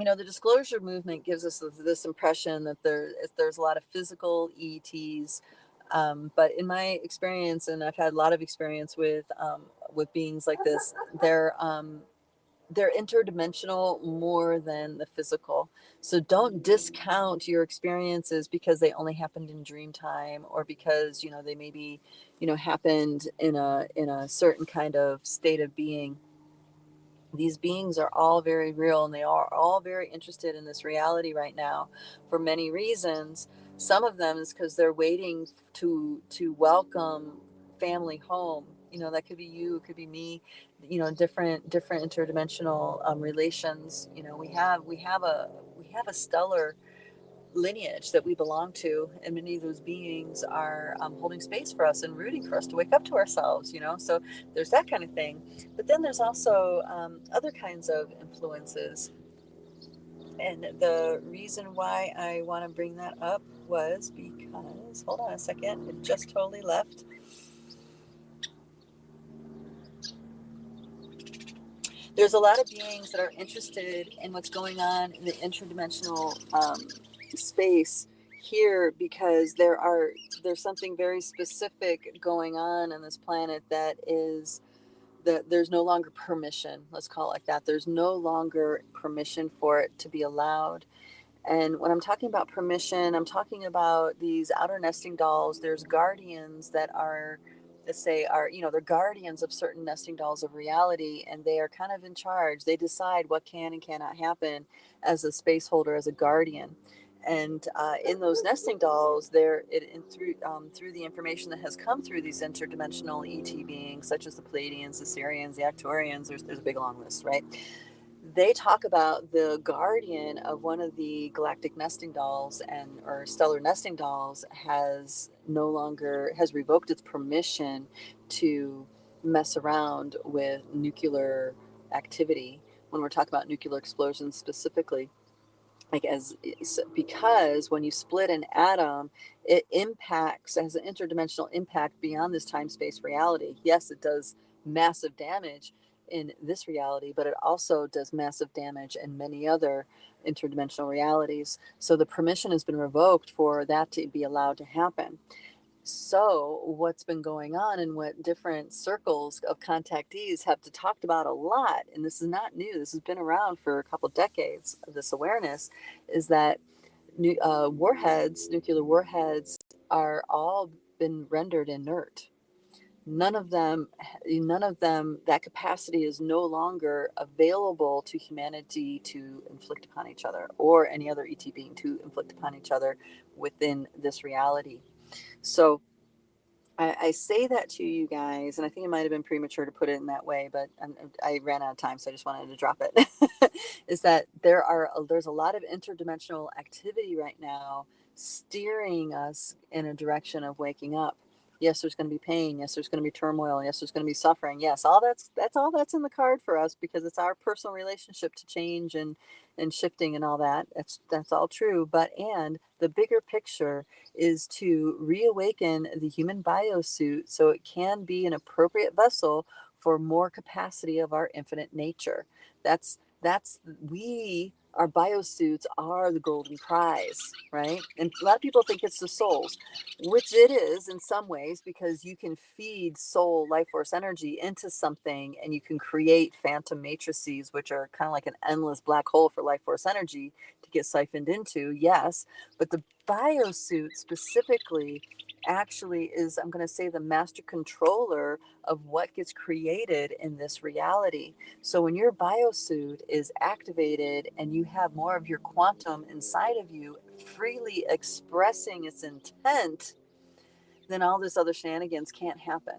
The disclosure movement gives us this impression that there's a lot of physical ETs, but in my experience, and I've had a lot of experience with beings like this, they're interdimensional more than the physical. So don't discount your experiences because they only happened in dream time, or because they maybe happened in a certain kind of state of being. These beings are all very real, and they are all very interested in this reality right now for many reasons. Some of them is because they're waiting to welcome family home. That could be you, it could be me. Different interdimensional relations. We have a stellar lineage that we belong to, and many of those beings are holding space for us and rooting for us to wake up to ourselves. So there's that kind of thing. But then there's also other kinds of influences, and the reason why I want to bring that up was because, hold on a second, it just totally left. There's a lot of beings that are interested in what's going on in the interdimensional space here, because there's something very specific going on this planet, that is that there's no longer permission. Let's call it like that. There's no longer permission for it to be allowed. And when I'm talking about permission, I'm talking about these outer nesting dolls. There's guardians that are, let's say, they're guardians of certain nesting dolls of reality, and they are kind of in charge. They decide what can and cannot happen as a space holder, as a guardian. And in those nesting dolls, through the information that has come through these interdimensional ET beings, such as the Pleiadians, the Sirians, the Actuarians, there's a big long list, right? They talk about the guardian of one of the galactic nesting dolls or stellar nesting dolls has revoked its permission to mess around with nuclear activity, when we're talking about nuclear explosions specifically. Because when you split an atom, it has an interdimensional impact beyond this time-space reality. Yes, it does massive damage in this reality, but it also does massive damage in many other interdimensional realities. So the permission has been revoked for that to be allowed to happen. So what's been going on, and what different circles of contactees have talked about a lot, and this is not new, this has been around for a couple decades, of this awareness, is that nuclear warheads are all been rendered inert. None of them, that capacity is no longer available to humanity to inflict upon each other, or any other ET being to inflict upon each other within this reality. So I say that to you guys, and I think it might have been premature to put it in that way, but I ran out of time, so I just wanted to drop it. Is that there's a lot of interdimensional activity right now steering us in a direction of waking up. Yes, there's going to be pain. Yes, there's going to be turmoil. Yes, there's going to be suffering. Yes, all that's all that's in the card for us, because it's our personal relationship to change and shifting and all that. That's all true. And the bigger picture is to reawaken the human biosuit so it can be an appropriate vessel for more capacity of our infinite nature. Our biosuits are the golden prize, right? And a lot of people think it's the souls, which it is in some ways, because you can feed soul life force energy into something, and you can create phantom matrices, which are kind of like an endless black hole for life force energy to get siphoned into. Yes, but the biosuit specifically actually is, I'm going to say, the master controller of what gets created in this reality. So when your biosuit is activated and you have more of your quantum inside of you freely expressing its intent, then all this other shenanigans can't happen.